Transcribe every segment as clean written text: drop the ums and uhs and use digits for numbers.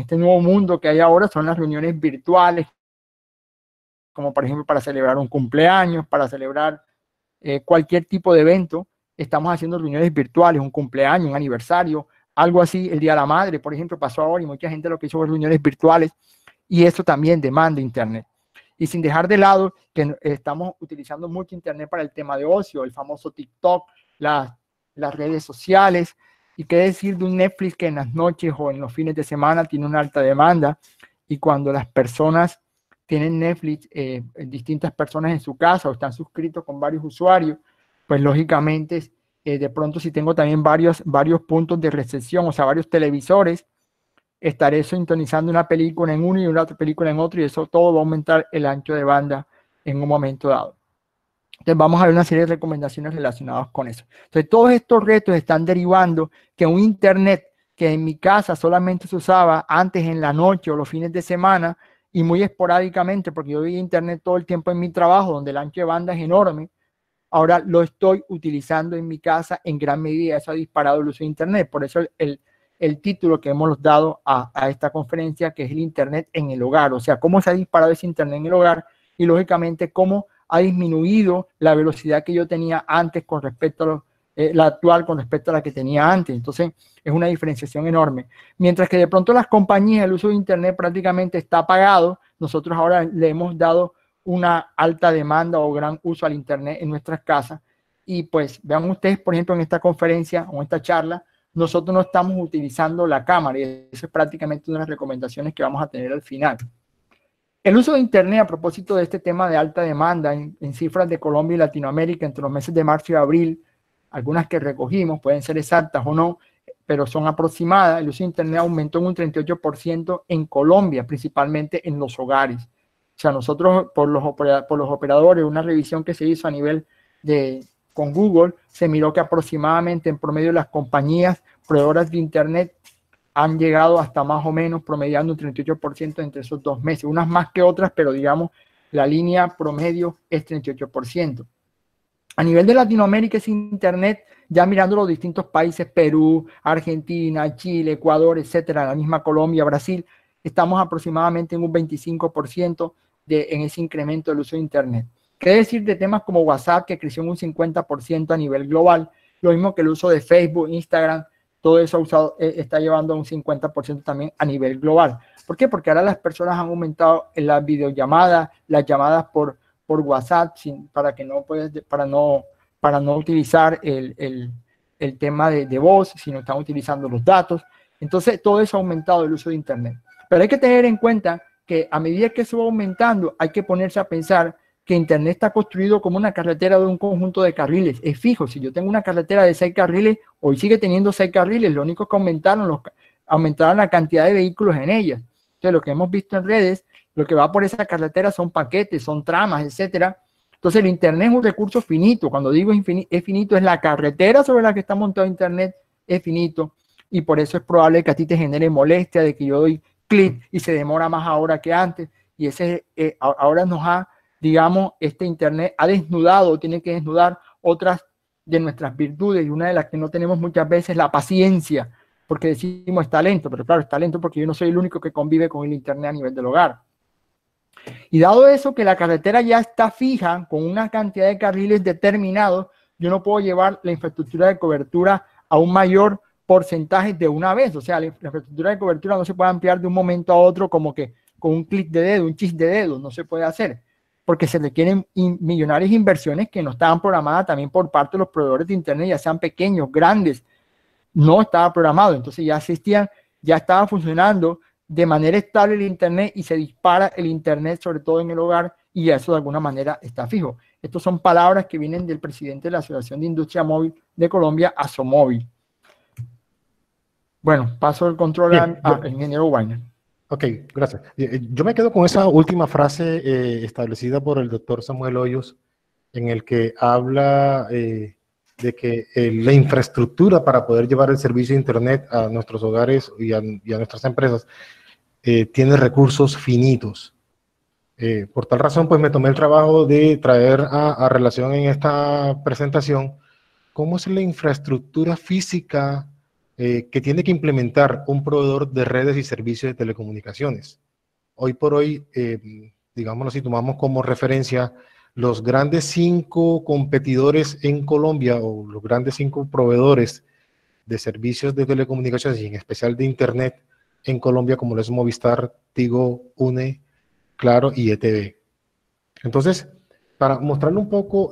este nuevo mundo que hay ahora son las reuniones virtuales, como por ejemplo para celebrar un cumpleaños, para celebrar cualquier tipo de evento. Estamos haciendo reuniones virtuales, un cumpleaños, un aniversario, algo así. El Día de la Madre, por ejemplo, pasó ahora y mucha gente lo que hizo fue reuniones virtuales, y eso también demanda internet. Y sin dejar de lado que estamos utilizando mucho internet para el tema de ocio, el famoso TikTok, las redes sociales. Y qué decir de un Netflix que en las noches o en los fines de semana tiene una alta demanda, y cuando las personas tienen Netflix, distintas personas en su casa, o están suscritos con varios usuarios, pues lógicamente de pronto si tengo también varios puntos de recepción, o sea, varios televisores, estaré sintonizando una película en uno y una otra película en otro, y eso todo va a aumentar el ancho de banda en un momento dado. Entonces vamos a ver una serie de recomendaciones relacionadas con eso. Entonces todos estos retos están derivando que un internet que en mi casa solamente se usaba antes en la noche o los fines de semana y muy esporádicamente, porque yo veía internet todo el tiempo en mi trabajo, donde el ancho de banda es enorme, ahora lo estoy utilizando en mi casa en gran medida. Eso ha disparado el uso de internet. Por eso el título que hemos dado a esta conferencia, que es el internet en el hogar, o sea, cómo se ha disparado ese internet en el hogar, y lógicamente cómo ha disminuido la velocidad que yo tenía antes con respecto a la actual con respecto a la que tenía antes. Entonces es una diferenciación enorme. Mientras que de pronto las compañías, el uso de internet prácticamente está apagado, nosotros ahora le hemos dado una alta demanda o gran uso al internet en nuestras casas. Y pues vean ustedes, por ejemplo, en esta conferencia o en esta charla, nosotros no estamos utilizando la cámara, y eso es prácticamente una de las recomendaciones que vamos a tener al final. El uso de internet, a propósito de este tema de alta demanda, en cifras de Colombia y Latinoamérica entre los meses de marzo y abril, algunas que recogimos, pueden ser exactas o no, pero son aproximadas. El uso de internet aumentó en un 38% en Colombia, principalmente en los hogares. O sea, nosotros por los operadores, una revisión que se hizo a nivel con Google, se miró que aproximadamente en promedio las compañías proveedoras de internet han llegado hasta más o menos promediando un 38% entre esos 2 meses, unas más que otras, pero digamos la línea promedio es 38%. A nivel de Latinoamérica, ese internet, ya mirando los distintos países, Perú, Argentina, Chile, Ecuador, etcétera, la misma Colombia, Brasil, estamos aproximadamente en un 25% en ese incremento del uso de internet. ¿Qué decir de temas como WhatsApp, que creció en un 50% a nivel global? Lo mismo que el uso de Facebook, Instagram, todo eso está llevando a un 50% también a nivel global. ¿Por qué? Porque ahora las personas han aumentado en las videollamadas, las llamadas por WhatsApp, para no utilizar el tema de voz, sino están utilizando los datos. Entonces, todo eso ha aumentado el uso de internet. Pero hay que tener en cuenta que a medida que eso va aumentando, hay que ponerse a pensar que internet está construido como una carretera de un conjunto de carriles. Es fijo, si yo tengo una carretera de 6 carriles, hoy sigue teniendo 6 carriles, lo único que aumentaron la cantidad de vehículos en ella. Entonces, lo que hemos visto en redes, lo que va por esa carretera son paquetes, son tramas, etcétera. Entonces, el internet es un recurso finito. Cuando digo es finito, es la carretera sobre la que está montado internet, es finito. Y por eso es probable que a ti te genere molestia de que yo doy clic y se demora más ahora que antes. Y ahora digamos, este internet ha desnudado, tiene que desnudar otras de nuestras virtudes, y una de las que no tenemos muchas veces es la paciencia, porque decimos está lento, pero claro, está lento porque yo no soy el único que convive con el internet a nivel del hogar. Y dado eso, que la carretera ya está fija con una cantidad de carriles determinados, yo no puedo llevar la infraestructura de cobertura a un mayor porcentaje de una vez. O sea, la infraestructura de cobertura no se puede ampliar de un momento a otro como que con un clic de dedo, un chis de dedo, no se puede hacer, porque se requieren millonarias inversiones que no estaban programadas también por parte de los proveedores de internet, ya sean pequeños, grandes. No estaba programado, entonces ya estaba funcionando de manera estable el internet, y se dispara el internet, sobre todo en el hogar, y eso de alguna manera está fijo. Estas son palabras que vienen del presidente de la Asociación de Industria Móvil de Colombia, ASOMóvil. Bueno, paso el control al ingeniero Weiner. Ok, gracias. Yo me quedo con esa última frase establecida por el doctor Samuel Hoyos, en el que habla de que la infraestructura para poder llevar el servicio de internet a nuestros hogares y a nuestras empresas tiene recursos finitos. Por tal razón, pues me tomé el trabajo de traer a relación en esta presentación cómo es la infraestructura física que tiene que implementar un proveedor de redes y servicios de telecomunicaciones. Hoy por hoy, digámoslo así, tomamos como referencia los grandes 5 competidores en Colombia, o los grandes 5 proveedores de servicios de telecomunicaciones y en especial de Internet en Colombia, como lo es Movistar, Tigo, UNE, Claro y ETV. Entonces, para mostrarle un poco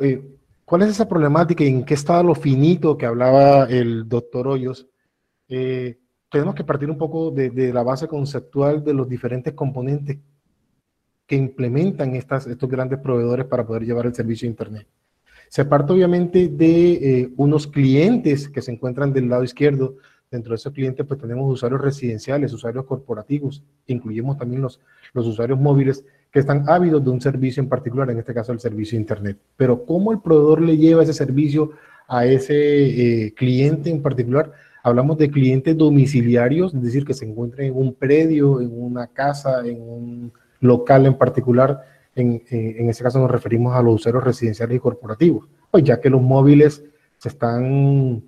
cuál es esa problemática y en qué está lo finito que hablaba el doctor Hoyos, tenemos que partir un poco de la base conceptual de los diferentes componentes que implementan estos grandes proveedores para poder llevar el servicio de Internet. Se parte obviamente de unos clientes que se encuentran del lado izquierdo. Dentro de esos clientes pues tenemos usuarios residenciales, usuarios corporativos, incluimos también los usuarios móviles que están ávidos de un servicio en particular, en este caso el servicio de Internet. Pero ¿cómo el proveedor le lleva ese servicio a ese cliente en particular? Hablamos de clientes domiciliarios, es decir, que se encuentran en un predio, en una casa, en un local en particular. En ese caso nos referimos a los usuarios residenciales y corporativos, pues ya que los móviles se están,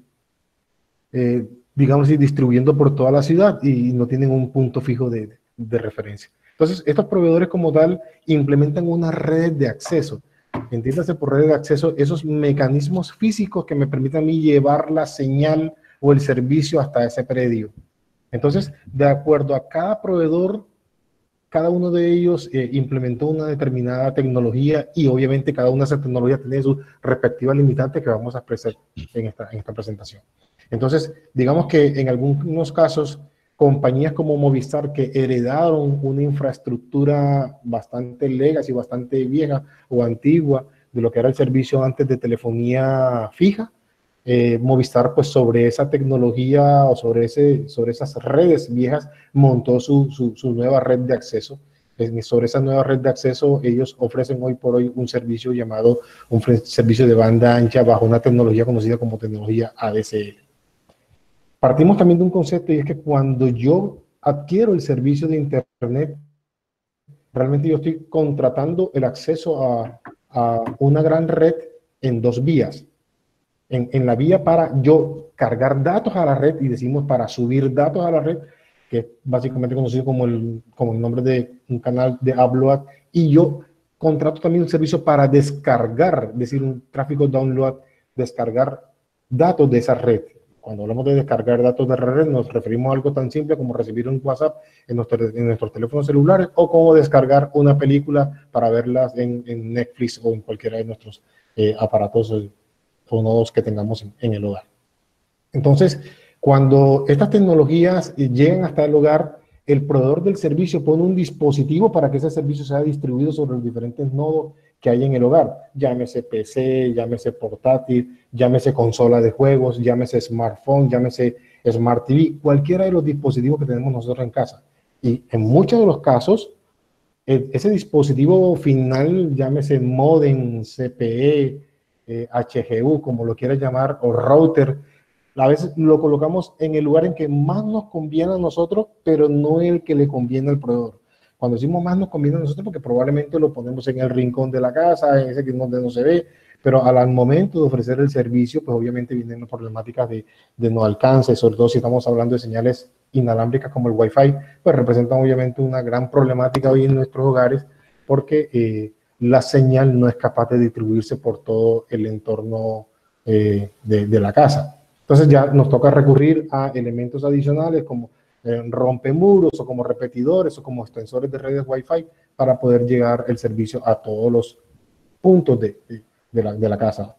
digamos así, distribuyendo por toda la ciudad y no tienen un punto fijo de referencia. Entonces, estos proveedores como tal implementan una red de acceso. Entiéndase por red de acceso esos mecanismos físicos que me permitan a mí llevar la señal o el servicio hasta ese predio. Entonces, de acuerdo a cada proveedor, cada uno de ellos implementó una determinada tecnología y obviamente cada una de esas tecnologías tiene sus respectivas limitantes que vamos a expresar en esta presentación. Entonces, digamos que en algunos casos, compañías como Movistar que heredaron una infraestructura bastante legacy, bastante vieja o antigua de lo que era el servicio antes de telefonía fija, Movistar, pues sobre esa tecnología o sobre esas redes viejas, montó su nueva red de acceso. Sobre esa nueva red de acceso, ellos ofrecen hoy por hoy un servicio llamado un servicio de banda ancha bajo una tecnología conocida como tecnología ADSL. Partimos también de un concepto y es que cuando yo adquiero el servicio de Internet, realmente yo estoy contratando el acceso a una gran red en 2 vías. En la vía para yo cargar datos a la red, y decimos para subir datos a la red, que es básicamente conocido como el nombre de un canal de upload, y yo contrato también un servicio para descargar, es decir, un tráfico download, descargar datos de esa red. Cuando hablamos de descargar datos de la red, nos referimos a algo tan simple como recibir un WhatsApp en nuestros teléfonos celulares, o como descargar una película para verlas en Netflix o en cualquiera de nuestros aparatos o nodos que tengamos en el hogar. Entonces, cuando estas tecnologías llegan hasta el hogar, el proveedor del servicio pone un dispositivo para que ese servicio sea distribuido sobre los diferentes nodos que hay en el hogar. Llámese PC, llámese portátil, llámese consola de juegos, llámese smartphone, llámese smart TV, cualquiera de los dispositivos que tenemos nosotros en casa. Y en muchos de los casos, ese dispositivo final, llámese modem, CPE, HGU, como lo quieras llamar, o router, a veces lo colocamos en el lugar en que más nos conviene a nosotros, pero no el que le conviene al proveedor. Cuando decimos más nos conviene a nosotros, porque probablemente lo ponemos en el rincón de la casa, en ese donde no se ve, pero al momento de ofrecer el servicio, pues obviamente vienen las problemáticas de no alcance, sobre todo si estamos hablando de señales inalámbricas como el Wi-Fi, pues representan obviamente una gran problemática hoy en nuestros hogares, porque la señal no es capaz de distribuirse por todo el entorno de la casa. Entonces ya nos toca recurrir a elementos adicionales como rompemuros o como repetidores o como extensores de redes Wi-Fi para poder llegar el servicio a todos los puntos de la casa.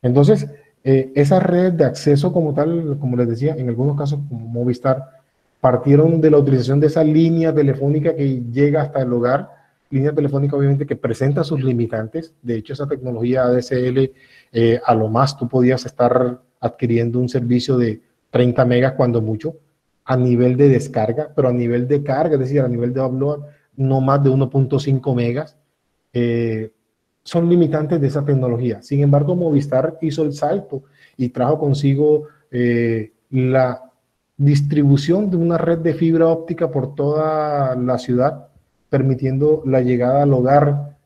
Entonces, esa red de acceso como tal, como les decía, en algunos casos como Movistar, partieron de la utilización de esa línea telefónica que llega hasta el hogar, línea telefónica obviamente que presenta sus limitantes. De hecho, esa tecnología ADSL, a lo más tú podías estar adquiriendo un servicio de 30 megas cuando mucho, a nivel de descarga, pero a nivel de carga, es decir, a nivel de upload, no más de 1.5 megas. Son limitantes de esa tecnología. Sin embargo, Movistar hizo el salto y trajo consigo la distribución de una red de fibra óptica por toda la ciudad, permitiendo la llegada al hogar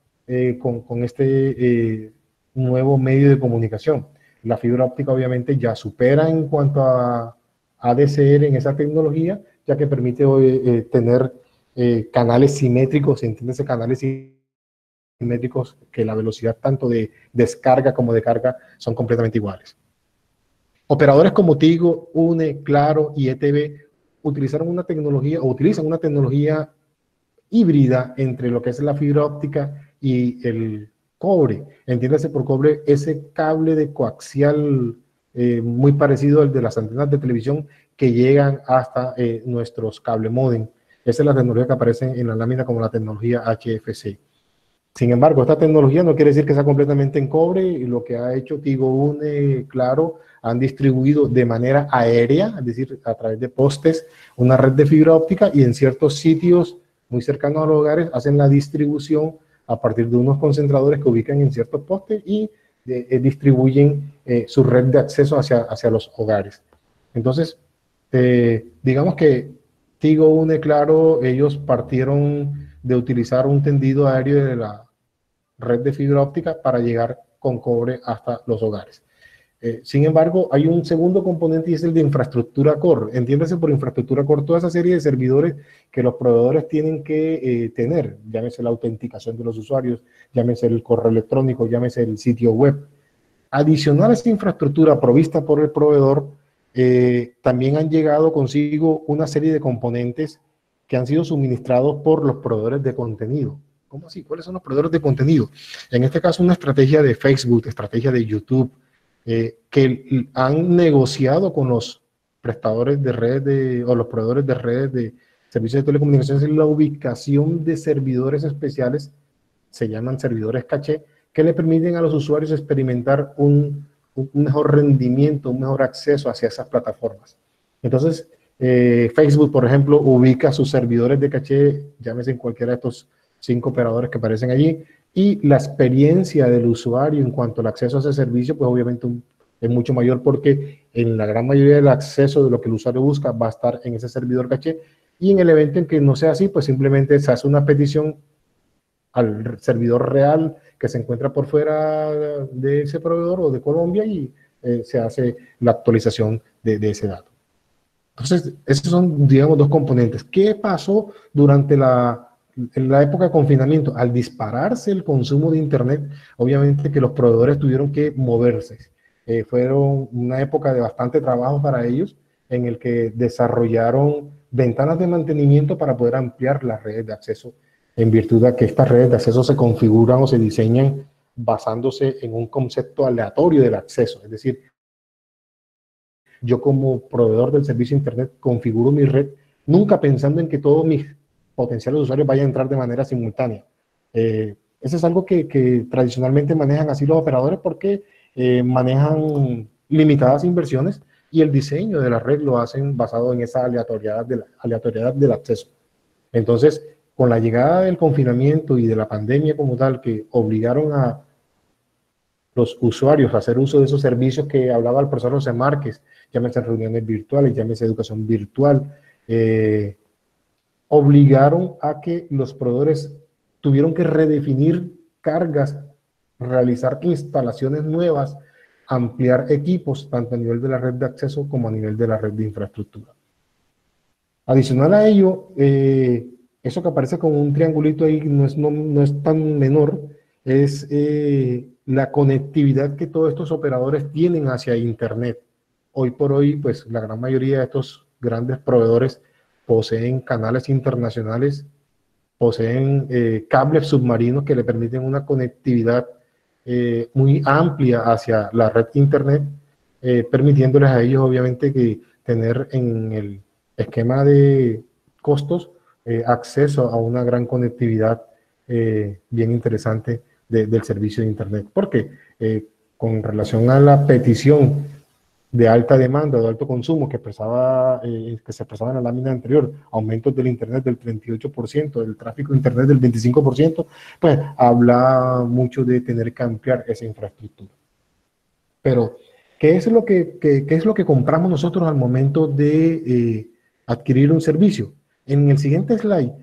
con este nuevo medio de comunicación. La fibra óptica obviamente ya supera en cuanto a ADSL en esa tecnología, ya que permite tener canales simétricos, entiéndase, canales simétricos que la velocidad tanto de descarga como de carga son completamente iguales. Operadores como Tigo, UNE, Claro y ETB utilizaron una tecnología, o utilizan una tecnología híbrida entre lo que es la fibra óptica y el cobre. Entiéndase por cobre ese cable de coaxial muy parecido al de las antenas de televisión que llegan hasta nuestros cable modem. Esa es la tecnología que aparece en la lámina como la tecnología HFC. Sin embargo, esta tecnología no quiere decir que sea completamente en cobre, y lo que ha hecho Tigo, UNE, Claro, han distribuido de manera aérea, es decir, a través de postes, una red de fibra óptica, y en ciertos sitios muy cercanos a los hogares hacen la distribución a partir de unos concentradores que ubican en ciertos postes y distribuyen su red de acceso hacia los hogares. Entonces, digamos que Tigo, UNE, Claro, ellos partieron de utilizar un tendido aéreo de la red de fibra óptica para llegar con cobre hasta los hogares. Sin embargo, hay un segundo componente y es el de infraestructura core. Entiéndase por infraestructura core toda esa serie de servidores que los proveedores tienen que tener, llámese la autenticación de los usuarios, llámese el correo electrónico, llámese el sitio web. Adicional a esa infraestructura provista por el proveedor, también han llegado consigo una serie de componentes que han sido suministrados por los proveedores de contenido. ¿Cómo así? ¿Cuáles son los proveedores de contenido? En este caso, una estrategia de Facebook, estrategia de YouTube, que han negociado con los prestadores de redes o los proveedores de redes de servicios de telecomunicaciones en la ubicación de servidores especiales, se llaman servidores caché, que le permiten a los usuarios experimentar un mejor rendimiento, un mejor acceso hacia esas plataformas. Entonces, Facebook, por ejemplo, ubica sus servidores de caché, llámese en cualquiera de estos 5 operadores que aparecen allí, y la experiencia del usuario en cuanto al acceso a ese servicio, pues obviamente es mucho mayor, porque en la gran mayoría del acceso de lo que el usuario busca va a estar en ese servidor caché, y en el evento en que no sea así, pues simplemente se hace una petición al servidor real que se encuentra por fuera de ese proveedor o de Colombia, y se hace la actualización de ese dato. Entonces, esos son, digamos, 2 componentes. ¿Qué pasó durante en la época de confinamiento? Al dispararse el consumo de Internet, obviamente que los proveedores tuvieron que moverse. Fueron una época de bastante trabajo para ellos, en el que desarrollaron ventanas de mantenimiento para poder ampliar las redes de acceso, en virtud de que estas redes de acceso se configuran o se diseñan basándose en un concepto aleatorio del acceso. Es decir, yo como proveedor del servicio de Internet configuro mi red, nunca pensando en que todos mis potenciales usuarios vayan a entrar de manera simultánea. Eso es algo que tradicionalmente manejan así los operadores, porque manejan limitadas inversiones, y el diseño de la red lo hacen basado en esa aleatoriedad del acceso. Entonces, con la llegada del confinamiento y de la pandemia como tal, que obligaron a los usuarios a hacer uso de esos servicios que hablaba el profesor José Márquez, llámese reuniones virtuales, llámese educación virtual, obligaron a que los proveedores tuvieron que redefinir cargas, realizar instalaciones nuevas, ampliar equipos, tanto a nivel de la red de acceso como a nivel de la red de infraestructura. Adicional a ello, eso que aparece como un triangulito ahí no es tan menor, es la conectividad que todos estos operadores tienen hacia Internet. Hoy por hoy, pues la gran mayoría de estos grandes proveedores poseen canales internacionales, poseen cables submarinos que le permiten una conectividad muy amplia hacia la red Internet, permitiéndoles a ellos obviamente que tener en el esquema de costos acceso a una gran conectividad bien interesante del servicio de Internet. Porque con relación a la petición de alta demanda, de alto consumo que se expresaba en la lámina anterior, aumentos del Internet del 38%, del tráfico de Internet del 25%, pues habla mucho de tener que ampliar esa infraestructura. Pero, ¿qué es lo que compramos nosotros al momento de adquirir un servicio? En el siguiente slide,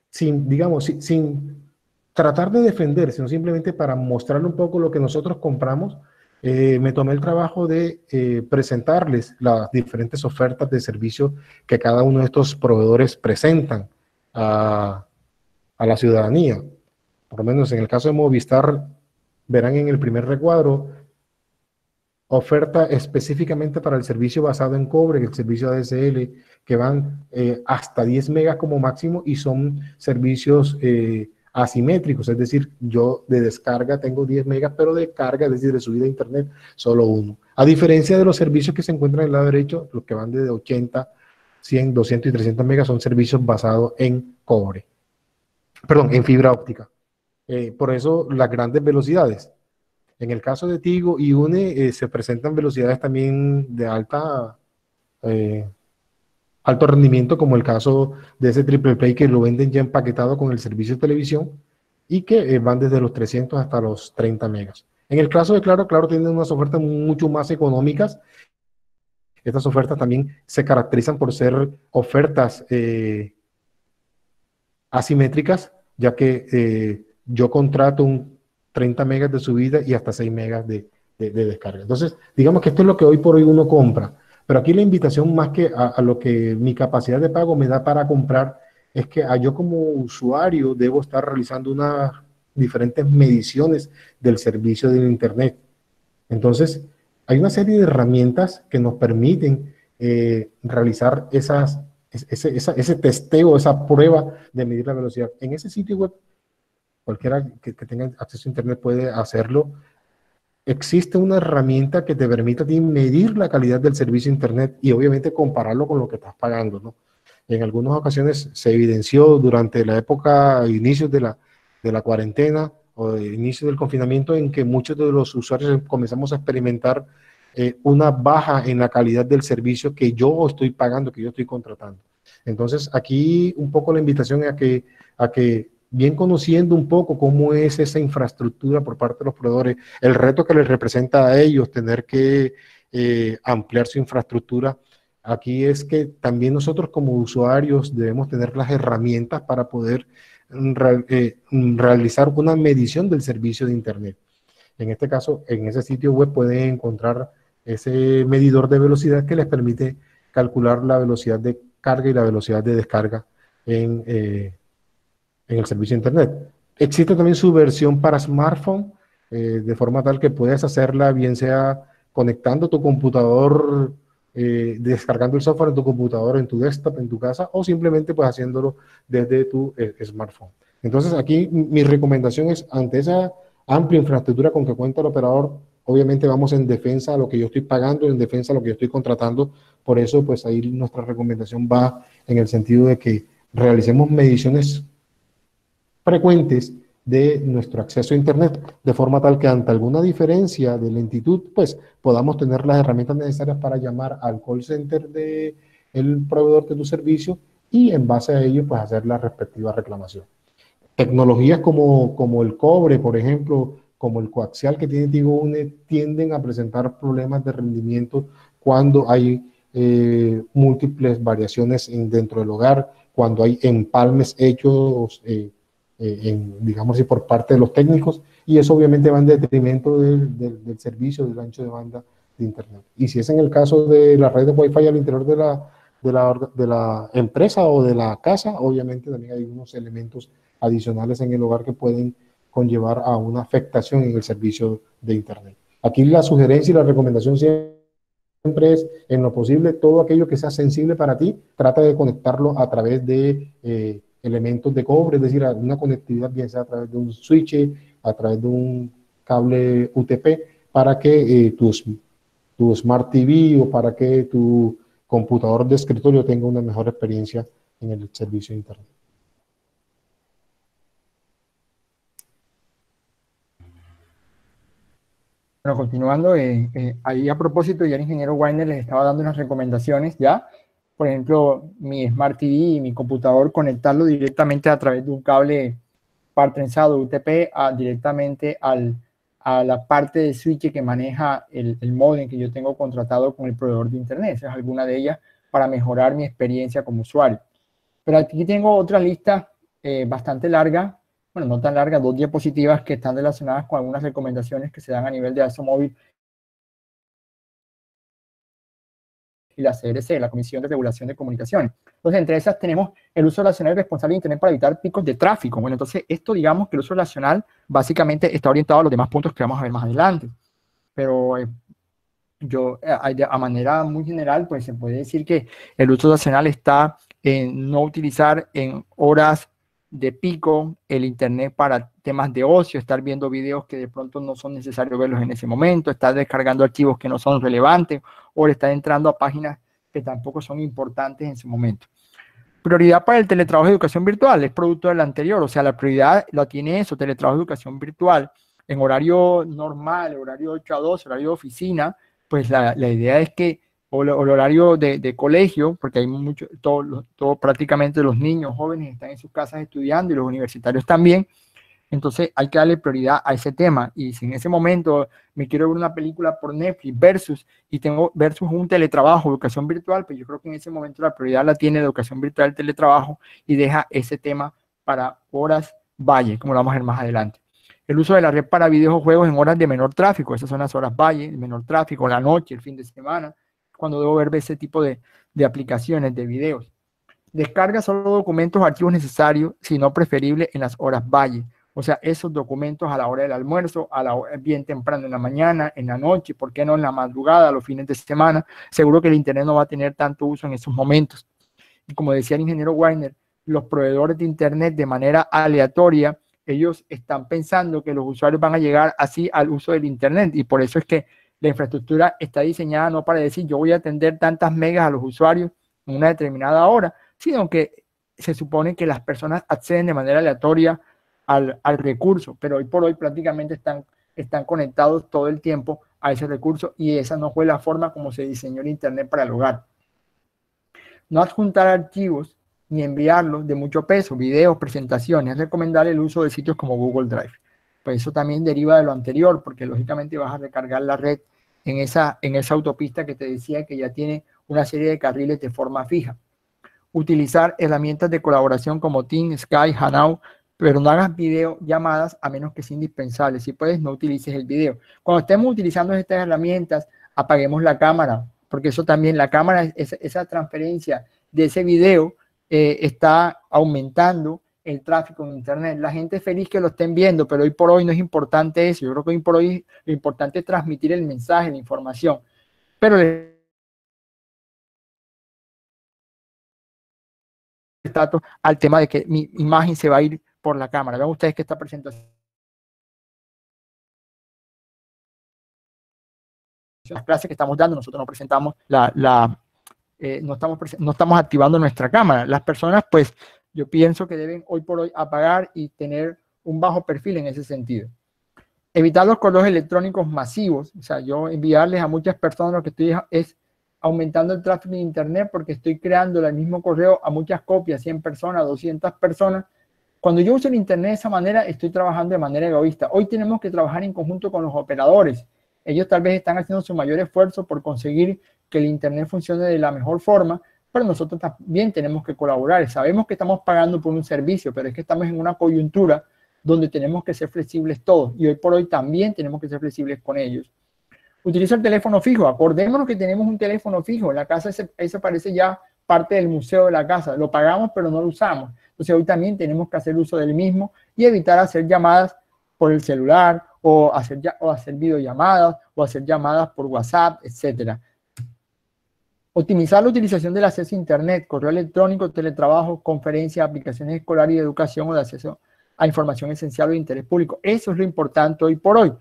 sin tratar de defender, sino simplemente para mostrarle un poco lo que nosotros compramos, me tomé el trabajo de presentarles las diferentes ofertas de servicio que cada uno de estos proveedores presentan a la ciudadanía. Por lo menos en el caso de Movistar, verán en el primer recuadro oferta específicamente para el servicio basado en cobre, el servicio ADSL, que van hasta 10 megas como máximo y son servicios asimétricos, es decir, yo de descarga tengo 10 megas, pero de carga, es decir, de subida a internet, solo uno. A diferencia de los servicios que se encuentran en el lado derecho, los que van desde 80, 100, 200 y 300 megas son servicios basados en cobre, perdón, en fibra óptica. Por eso las grandes velocidades. En el caso de Tigo y UNE se presentan velocidades también de alto rendimiento, como el caso de ese triple play que lo venden ya empaquetado con el servicio de televisión y que van desde los 300 hasta los 30 megas. En el caso de Claro, Claro tiene unas ofertas mucho más económicas. Estas ofertas también se caracterizan por ser ofertas asimétricas, ya que yo contrato un 30 megas de subida y hasta 6 megas de descarga. Entonces, digamos que esto es lo que hoy por hoy uno compra. Pero aquí la invitación, más que a lo que mi capacidad de pago me da para comprar, es que yo como usuario debo estar realizando unas diferentes mediciones del servicio de Internet. Entonces, hay una serie de herramientas que nos permiten realizar ese testeo, esa prueba de medir la velocidad. En ese sitio web, cualquiera que tenga acceso a Internet puede hacerlo. Existe una herramienta que te permite a ti medir la calidad del servicio de Internet y obviamente compararlo con lo que estás pagando, ¿no? En algunas ocasiones se evidenció durante la época, inicios de la cuarentena o de inicio del confinamiento, en que muchos de los usuarios comenzamos a experimentar una baja en la calidad del servicio que yo estoy pagando, que yo estoy contratando. Entonces, aquí un poco la invitación es a que bien conociendo un poco cómo es esa infraestructura por parte de los proveedores, el reto que les representa a ellos tener que ampliar su infraestructura, aquí es que también nosotros como usuarios debemos tener las herramientas para poder realizar una medición del servicio de Internet. En este caso, en ese sitio web pueden encontrar ese medidor de velocidad que les permite calcular la velocidad de carga y la velocidad de descarga en el servicio de Internet. Existe también su versión para smartphone, de forma tal que puedes hacerla bien sea conectando tu computador, descargando el software en tu computador, en tu desktop, en tu casa, o simplemente pues haciéndolo desde tu smartphone. Entonces aquí mi recomendación es, ante esa amplia infraestructura con que cuenta el operador, obviamente vamos en defensa a lo que yo estoy pagando, en defensa a lo que yo estoy contratando. Por eso pues ahí nuestra recomendación va en el sentido de que realicemos mediciones frecuentes de nuestro acceso a Internet, de forma tal que ante alguna diferencia de lentitud, pues podamos tener las herramientas necesarias para llamar al call center del proveedor de tu servicio y en base a ello, pues hacer la respectiva reclamación. Tecnologías como el cobre, por ejemplo, como el coaxial que tiene Tigo Une, tienden a presentar problemas de rendimiento cuando hay múltiples variaciones dentro del hogar, cuando hay empalmes hechos digamos así, por parte de los técnicos, y eso obviamente va en detrimento del servicio, del ancho de banda de Internet. Y si es en el caso de la red de Wi-Fi al interior de la empresa o de la casa, obviamente también hay unos elementos adicionales en el hogar que pueden conllevar a una afectación en el servicio de Internet. Aquí la sugerencia y la recomendación siempre es, en lo posible, todo aquello que sea sensible para ti, trata de conectarlo a través de elementos de cobre, es decir, una conectividad bien sea a través de un switch, a través de un cable UTP, para que tu Smart TV o para que tu computador de escritorio tenga una mejor experiencia en el servicio de Internet. Bueno, continuando, ahí a propósito, ya el ingeniero Weiner les estaba dando unas recomendaciones ya. Por ejemplo, mi Smart TV y mi computador, conectarlo directamente a través de un cable par trenzado UTP directamente a la parte de switch que maneja el módem que yo tengo contratado con el proveedor de Internet. Esa es alguna de ellas para mejorar mi experiencia como usuario. Pero aquí tengo otra lista bastante larga, bueno, no tan larga, 2 diapositivas que están relacionadas con algunas recomendaciones que se dan a nivel de ASO Móvil y la CRC, la Comisión de Regulación de Comunicaciones. Entonces, entre esas tenemos el uso racional y responsable de Internet para evitar picos de tráfico. Bueno, entonces esto, digamos que el uso racional básicamente está orientado a los demás puntos que vamos a ver más adelante. Pero a manera muy general, pues se puede decir que el uso racional está en no utilizar en horas de pico el Internet para temas de ocio, estar viendo videos que de pronto no son necesarios verlos en ese momento, estar descargando archivos que no son relevantes o estar entrando a páginas que tampoco son importantes en ese momento. Prioridad para el teletrabajo de educación virtual, es producto del anterior, o sea, la prioridad la tiene eso, teletrabajo de educación virtual, en horario normal, horario 8 a 2, horario de oficina, pues la idea es que, o el horario de colegio, porque hay mucho, prácticamente los niños, jóvenes están en sus casas estudiando y los universitarios también, entonces hay que darle prioridad a ese tema. Y si en ese momento me quiero ver una película por Netflix versus un teletrabajo, educación virtual, pues yo creo que en ese momento la prioridad la tiene la educación virtual, el teletrabajo, y deja ese tema para horas valle, como lo vamos a ver más adelante. El uso de la red para videojuegos en horas de menor tráfico, esas son las horas valle, el menor tráfico, la noche, el fin de semana, cuando debo ver ese tipo de aplicaciones, de videos. Descarga solo documentos o archivos necesarios, si no preferible en las horas valle. O sea, esos documentos a la hora del almuerzo, bien temprano en la mañana, en la noche, ¿por qué no en la madrugada, los fines de semana? Seguro que el Internet no va a tener tanto uso en esos momentos. Y como decía el ingeniero Weiner, los proveedores de Internet de manera aleatoria, ellos están pensando que los usuarios van a llegar así al uso del Internet y por eso es que la infraestructura está diseñada no para decir yo voy a atender tantas megas a los usuarios en una determinada hora, sino que se supone que las personas acceden de manera aleatoria al recurso, pero hoy por hoy prácticamente están conectados todo el tiempo a ese recurso y esa no fue la forma como se diseñó el Internet para el hogar. No adjuntar archivos ni enviarlos de mucho peso, videos, presentaciones. Es recomendable el uso de sitios como Google Drive. Pues eso también deriva de lo anterior, porque lógicamente vas a recargar la red en esa autopista que te decía que ya tiene una serie de carriles de forma fija. Utilizar herramientas de colaboración como Teams, Skype, Hangout, pero no hagas videollamadas a menos que sea indispensable. Si puedes, no utilices el video. Cuando estemos utilizando estas herramientas, apaguemos la cámara, porque eso también, la cámara, esa transferencia de ese video está aumentando el tráfico en Internet. La gente es feliz que lo estén viendo, pero hoy por hoy no es importante eso. Yo creo que hoy por hoy lo importante es transmitir el mensaje, la información. Pero trato al tema de que mi imagen se va a ir por la cámara. Vean ustedes que esta presentación, las clases que estamos dando, nosotros no presentamos no estamos activando nuestra cámara. Las personas, pues, yo pienso que deben hoy por hoy apagar y tener un bajo perfil en ese sentido. Evitar los correos electrónicos masivos. O sea, yo enviarles a muchas personas lo que estoy es aumentando el tráfico de Internet porque estoy creando el mismo correo a muchas copias, 100 personas, 200 personas. Cuando yo uso el Internet de esa manera, estoy trabajando de manera egoísta. Hoy tenemos que trabajar en conjunto con los operadores. Ellos tal vez están haciendo su mayor esfuerzo por conseguir que el Internet funcione de la mejor forma, pero nosotros también tenemos que colaborar. Sabemos que estamos pagando por un servicio, pero es que estamos en una coyuntura donde tenemos que ser flexibles todos y hoy por hoy también tenemos que ser flexibles con ellos. Utiliza el teléfono fijo. Acordémonos que tenemos un teléfono fijo. En la casa eso parece ya parte del museo de la casa. Lo pagamos, pero no lo usamos. Entonces hoy también tenemos que hacer uso del mismo y evitar hacer llamadas por el celular o hacer videollamadas o hacer llamadas por WhatsApp, etcétera. Optimizar la utilización del acceso a Internet, correo electrónico, teletrabajo, conferencias, aplicaciones escolares y de educación o de acceso a información esencial o de interés público. Eso es lo importante hoy por hoy.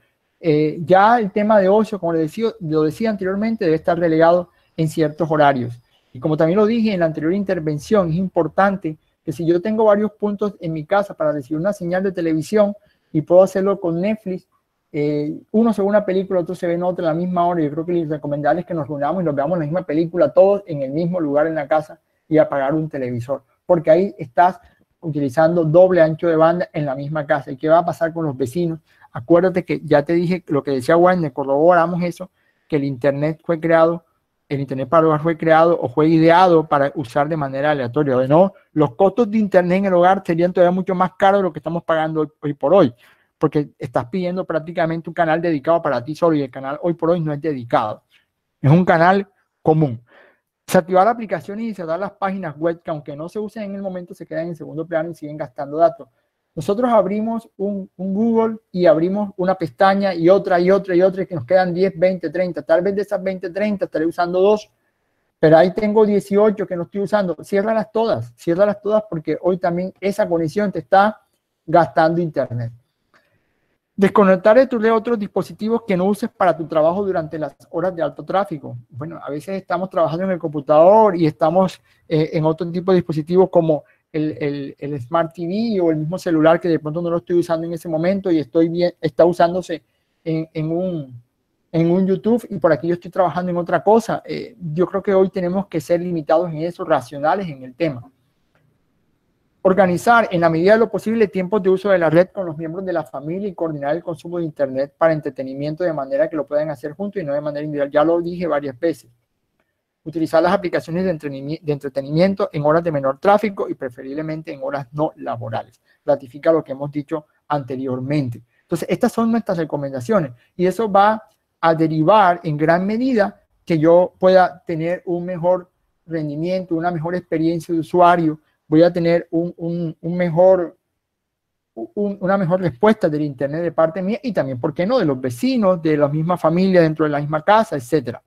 Ya el tema de ocio, como lo decía anteriormente, debe estar relegado en ciertos horarios. Y como también lo dije en la anterior intervención, es importante que si yo tengo varios puntos en mi casa para recibir una señal de televisión y puedo hacerlo con Netflix, uno se ve una película, otro se ve en otra a la misma hora. Yo creo que lo recomendable es que nos reunamos y nos veamos la misma película todos en el mismo lugar en la casa y apagar un televisor, porque ahí estás utilizando doble ancho de banda en la misma casa. ¿Y qué va a pasar con los vecinos? Acuérdate que ya te dije lo que decía Wagner, corroboramos eso, que el Internet fue creado, el Internet para el hogar fue creado o fue ideado para usar de manera aleatoria. De no, los costos de Internet en el hogar serían todavía mucho más caros de lo que estamos pagando hoy por hoy, porque estás pidiendo prácticamente un canal dedicado para ti solo y el canal hoy por hoy no es dedicado. Es un canal común. Desactivar aplicaciones y cerrar las páginas web que aunque no se usen en el momento se quedan en segundo plano y siguen gastando datos. Nosotros abrimos un Google y abrimos una pestaña y otra y otra y otra y que nos quedan 10, 20, 30. Tal vez de esas 20, 30 estaré usando 2, pero ahí tengo 18 que no estoy usando. Ciérralas todas porque hoy también esa conexión te está gastando internet. Desconectar de tu red otros dispositivos que no uses para tu trabajo durante las horas de alto tráfico. Bueno, a veces estamos trabajando en el computador y estamos en otro tipo de dispositivos como el Smart TV o el mismo celular que de pronto no lo estoy usando en ese momento y está usándose en un YouTube y por aquí yo estoy trabajando en otra cosa. Yo creo que hoy tenemos que ser limitados en eso, racionales en el tema. Organizar en la medida de lo posible tiempos de uso de la red con los miembros de la familia y coordinar el consumo de internet para entretenimiento de manera que lo puedan hacer juntos y no de manera individual. Ya lo dije varias veces. Utilizar las aplicaciones de entretenimiento en horas de menor tráfico y preferiblemente en horas no laborales. Ratifica lo que hemos dicho anteriormente. Entonces, estas son nuestras recomendaciones y eso va a derivar en gran medida que yo pueda tener un mejor rendimiento, una mejor experiencia de usuario, voy a tener una mejor respuesta del internet de parte mía y también, ¿por qué no?, de los vecinos, de la misma familia dentro de la misma casa, etcétera.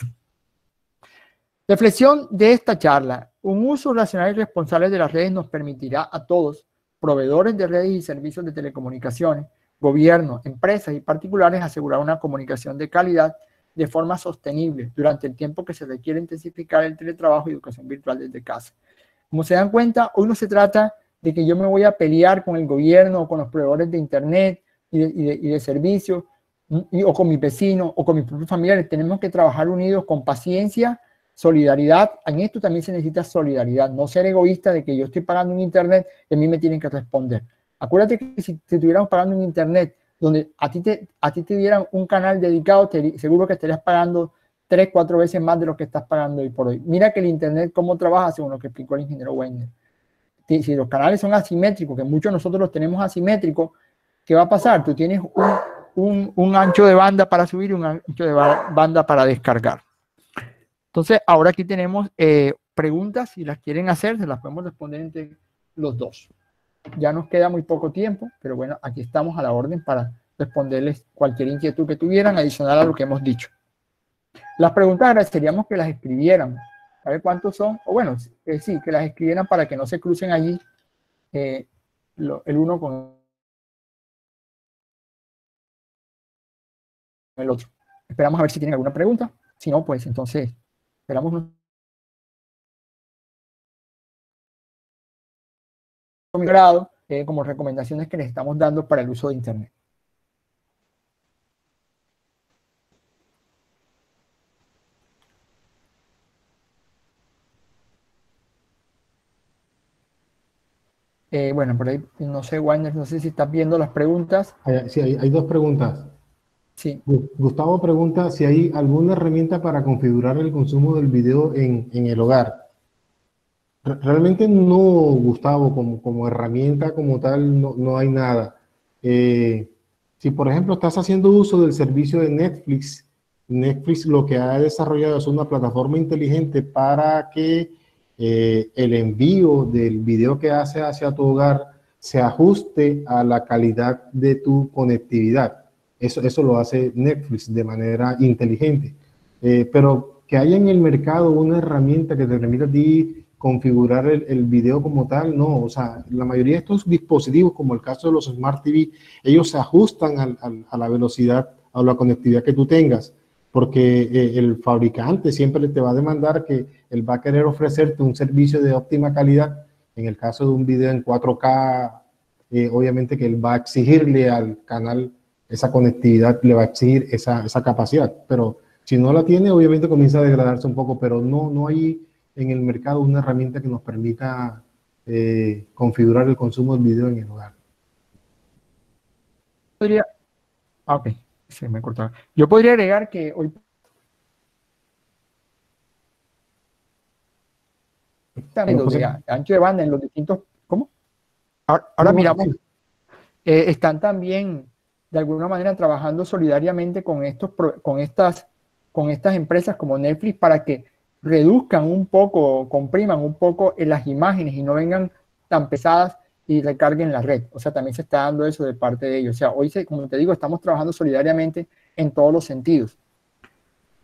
Reflexión de esta charla. Un uso racional y responsable de las redes nos permitirá a todos, proveedores de redes y servicios de telecomunicaciones, gobiernos, empresas y particulares, asegurar una comunicación de calidad de forma sostenible durante el tiempo que se requiere intensificar el teletrabajo y educación virtual desde casa. Como se dan cuenta, hoy no se trata de que yo me voy a pelear con el gobierno o con los proveedores de internet y de servicios o con mis vecinos o con mis propios familiares. Tenemos que trabajar unidos con paciencia, solidaridad. En esto también se necesita solidaridad, no ser egoísta de que yo estoy pagando un internet y a mí me tienen que responder. Acuérdate que si te estuviéramos pagando un internet donde a ti te dieran un canal dedicado, seguro que estarías pagando 3, 4 veces más de lo que estás pagando hoy por hoy. Mira que el internet cómo trabaja según lo que explicó el ingeniero Weiner. Si los canales son asimétricos, que muchos de nosotros los tenemos asimétricos, ¿qué va a pasar? Tú tienes un ancho de banda para subir y un ancho de banda para descargar. Entonces, ahora aquí tenemos preguntas, si las quieren hacer, se las podemos responder entre los dos. Ya nos queda muy poco tiempo, pero bueno, aquí estamos a la orden para responderles cualquier inquietud que tuvieran adicional a lo que hemos dicho. Las preguntas agradeceríamos que las escribieran. A ver cuántos son. O bueno, sí, que las escribieran para que no se crucen allí el uno con el otro. Esperamos a ver si tienen alguna pregunta. Si no, pues entonces esperamos un grado como recomendaciones que les estamos dando para el uso de internet. Bueno, por ahí, no sé, Wainer, no sé si estás viendo las preguntas. Sí, hay dos preguntas. Sí. Gustavo pregunta si hay alguna herramienta para configurar el consumo del video en el hogar. Realmente no, Gustavo, como herramienta como tal, no hay nada. Si, por ejemplo, estás haciendo uso del servicio de Netflix, Netflix lo que ha desarrollado es una plataforma inteligente para que el envío del video que hace hacia tu hogar se ajuste a la calidad de tu conectividad. Eso lo hace Netflix de manera inteligente. Pero que haya en el mercado una herramienta que te permita a ti configurar el video como tal, no. O sea, la mayoría de estos dispositivos, como el caso de los Smart TV, ellos se ajustan a la velocidad, a la conectividad que tú tengas, porque el fabricante siempre te va a demandar que él va a querer ofrecerte un servicio de óptima calidad. En el caso de un video en 4K, obviamente que él va a exigirle al canal esa conectividad, le va a exigir esa capacidad, pero si no la tiene, obviamente comienza a degradarse un poco, pero no hay en el mercado una herramienta que nos permita configurar el consumo del video en el hogar. Ok, se me cortaba. Yo podría agregar que hoy de ancho de banda en los distintos... ¿Cómo? Ahora miramos. Están también de alguna manera trabajando solidariamente con estas empresas como Netflix para que reduzcan un poco, compriman un poco en las imágenes y no vengan tan pesadas y recarguen la red. O sea, también se está dando eso de parte de ellos. O sea, hoy, como te digo, estamos trabajando solidariamente en todos los sentidos.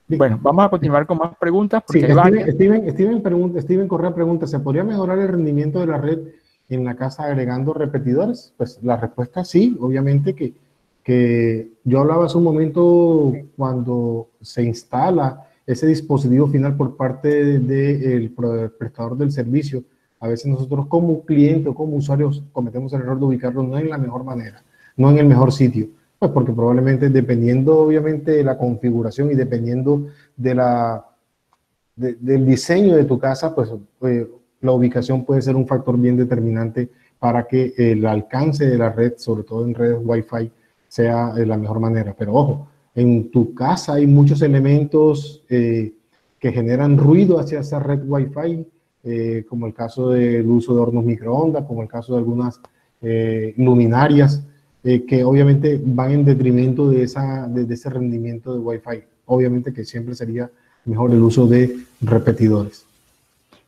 Bueno, vamos a continuar con más preguntas porque Sí, hay varias. Steven Correa pregunta, ¿se podría mejorar el rendimiento de la red en la casa agregando repetidores? Pues la respuesta es sí, obviamente que yo hablaba hace un momento cuando se instala ese dispositivo final por parte del prestador del servicio. A veces nosotros como cliente o como usuarios cometemos el error de ubicarlo no en la mejor manera, no en el mejor sitio. Pues porque probablemente dependiendo obviamente de la configuración y dependiendo de del diseño de tu casa, pues la ubicación puede ser un factor bien determinante para que el alcance de la red, sobre todo en redes Wi-Fi, sea de la mejor manera. Pero ojo, en tu casa hay muchos elementos que generan ruido hacia esa red Wi-Fi, como el caso del uso de hornos microondas, como el caso de algunas luminarias, que obviamente van en detrimento de ese rendimiento de Wi-Fi. Obviamente que siempre sería mejor el uso de repetidores.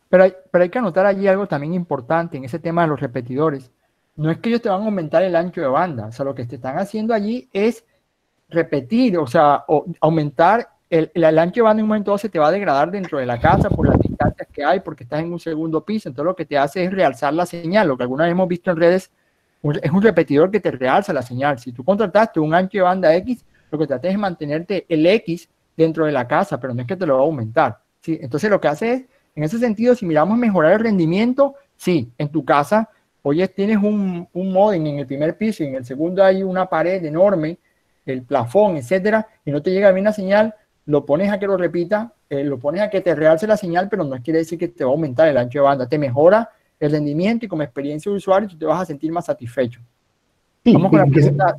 Pero hay que anotar allí algo también importante en ese tema de los repetidores. No es que ellos te van a aumentar el ancho de banda, o sea, lo que te están haciendo allí es repetir, o sea, aumentar el ancho de banda. En un momento dado se te va a degradar dentro de la casa por las distancias que hay, porque estás en un segundo piso. Entonces lo que te hace es realzar la señal. Lo que alguna vez hemos visto en redes es un repetidor que te realza la señal. Si tú contrataste un ancho de banda X, lo que tratas es mantenerte el X dentro de la casa, pero no es que te lo va a aumentar, ¿sí? Entonces lo que hace es, en ese sentido, si miramos mejorar el rendimiento, sí, en tu casa, oye, tienes un módem en el primer piso y en el segundo hay una pared enorme, el plafón, etcétera, y no te llega bien la señal, lo pones a que lo repita, lo pones a que te realce la señal, pero no quiere decir que te va a aumentar el ancho de banda, te mejora el rendimiento y como experiencia de usuario tú te vas a sentir más satisfecho. Sí, Vamos con la pregunta.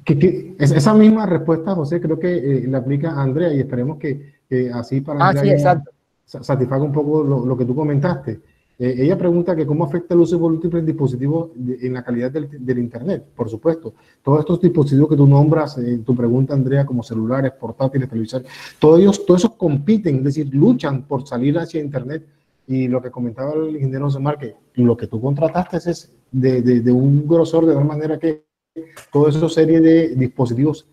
esa misma respuesta, José, creo que le aplica a Andrea y esperemos que así para Andrea Sí, ya exacto. satisfaga un poco lo que tú comentaste. Ella pregunta que cómo afecta el uso de múltiples dispositivos en la calidad del Internet. Por supuesto, todos estos dispositivos que tú nombras en tu pregunta, Andrea, como celulares, portátiles, televisores, todos esos compiten, es decir, luchan por salir hacia Internet. Y lo que comentaba el ingeniero José Mar, que lo que tú contrataste es de un grosor de tal manera que toda esa serie de dispositivos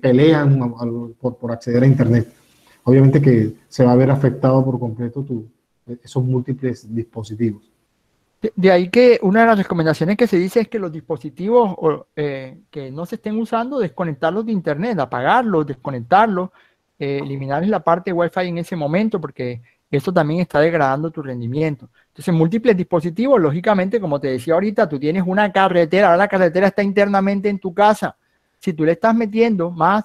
pelean por acceder a Internet. Obviamente que se va a ver afectado por completo esos múltiples dispositivos. De ahí que una de las recomendaciones que se dice es que los dispositivos que no se estén usando, desconectarlos de Internet, apagarlos, desconectarlos, eliminar la parte de Wi-Fi en ese momento, porque eso también está degradando tu rendimiento. Entonces, múltiples dispositivos, lógicamente, como te decía ahorita, tú tienes una carretera, ahora la carretera está internamente en tu casa. Si tú le estás metiendo más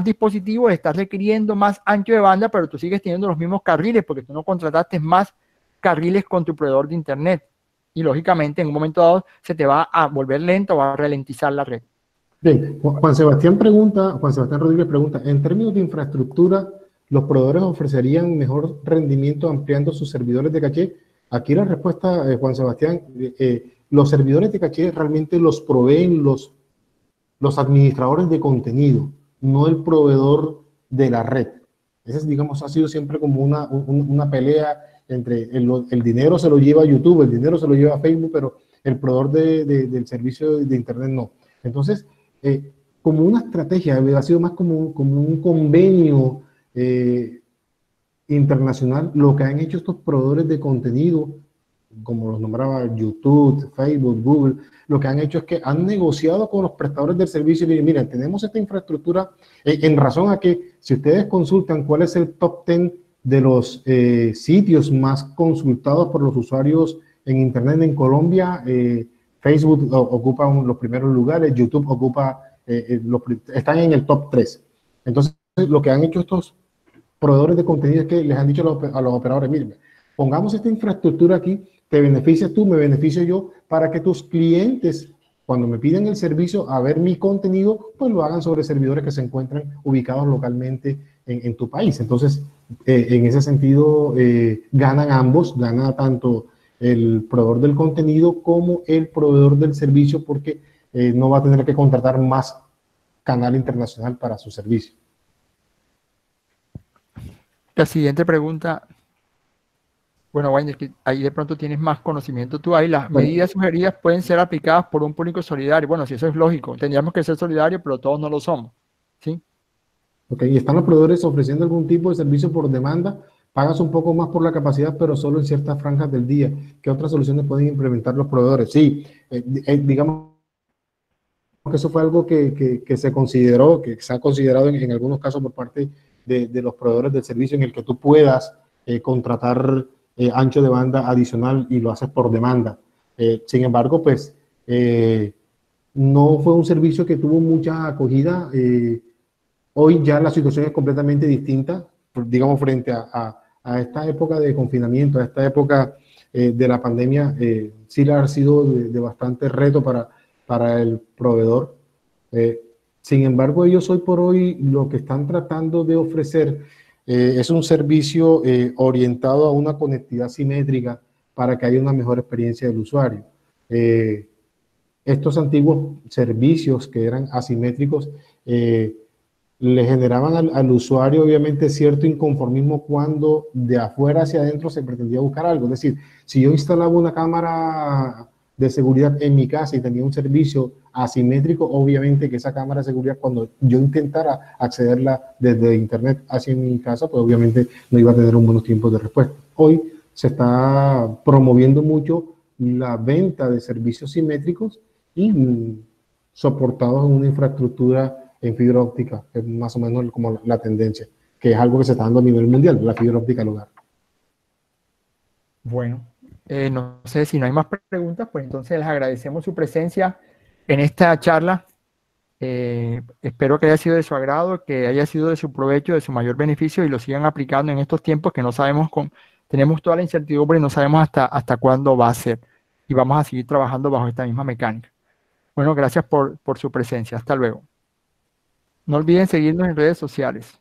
dispositivos, estás requiriendo más ancho de banda, pero tú sigues teniendo los mismos carriles, porque tú no contrataste más carriles con tu proveedor de Internet. Y lógicamente en un momento dado se te va a volver lento o a ralentizar la red. Bien, Juan Sebastián Rodríguez pregunta, en términos de infraestructura, ¿los proveedores ofrecerían mejor rendimiento ampliando sus servidores de caché? Aquí la respuesta, Juan Sebastián, los servidores de caché realmente los proveen los administradores de contenido, no el proveedor de la red. Ese, digamos, ha sido siempre como una pelea entre el dinero se lo lleva YouTube, el dinero se lo lleva Facebook, pero el proveedor del servicio de Internet no. Entonces, como una estrategia, ha sido más como un convenio internacional, lo que han hecho estos proveedores de contenido, como los nombraba YouTube, Facebook, Google, lo que han hecho es que han negociado con los prestadores del servicio y dicen, miren, tenemos esta infraestructura en razón a que si ustedes consultan cuál es el top 10 de los sitios más consultados por los usuarios en Internet en Colombia, Facebook ocupa los primeros lugares, YouTube ocupa, están en el top 3. Entonces, lo que han hecho estos proveedores de contenido es que les han dicho a los operadores, miren, pongamos esta infraestructura aquí, te beneficias tú, me beneficio yo, para que tus clientes, cuando me piden el servicio a ver mi contenido, pues lo hagan sobre servidores que se encuentran ubicados localmente en tu país. Entonces, en ese sentido, ganan ambos, gana tanto el proveedor del contenido como el proveedor del servicio, porque no va a tener que contratar más canal internacional para su servicio. La siguiente pregunta. Bueno, Wayne, que ahí de pronto tienes más conocimiento tú ahí. Las Bueno, medidas sugeridas pueden ser aplicadas por un público solidario. Bueno, si eso es lógico, tendríamos que ser solidarios, pero todos no lo somos. ¿Sí? ok, y están los proveedores ofreciendo algún tipo de servicio por demanda, pagas un poco más por la capacidad, pero solo en ciertas franjas del día. ¿Qué otras soluciones pueden implementar los proveedores? Sí, digamos que eso fue algo que se consideró, que se ha considerado en algunos casos por parte de los proveedores del servicio, en el que tú puedas contratar ancho de banda adicional y lo haces por demanda. Sin embargo, pues no fue un servicio que tuvo mucha acogida. Hoy ya la situación es completamente distinta, digamos, frente a esta época de confinamiento, a esta época de la pandemia, sí ha sido de bastante reto para el proveedor. Eh, Sin embargo, ellos hoy por hoy lo que están tratando de ofrecer es un servicio orientado a una conectividad simétrica para que haya una mejor experiencia del usuario. Estos antiguos servicios que eran asimétricos, le generaban al usuario obviamente cierto inconformismo cuando de afuera hacia adentro se pretendía buscar algo. Es decir, si yo instalaba una cámara de seguridad en mi casa y tenía un servicio asimétrico, obviamente que esa cámara de seguridad, cuando yo intentara accederla desde internet hacia mi casa, pues obviamente no iba a tener un buenos tiempos de respuesta. Hoy se está promoviendo mucho la venta de servicios simétricos y soportados en una infraestructura en fibra óptica, que es más o menos como la tendencia, que es algo que se está dando a nivel mundial, la fibra óptica al hogar. Bueno, no sé si no hay más preguntas, pues entonces les agradecemos su presencia en esta charla. Espero que haya sido de su agrado, que haya sido de su provecho, de su mayor beneficio y lo sigan aplicando en estos tiempos que no sabemos tenemos toda la incertidumbre y no sabemos hasta cuándo va a ser. Y vamos a seguir trabajando bajo esta misma mecánica. Bueno, gracias por su presencia. Hasta luego. No olviden seguirnos en redes sociales.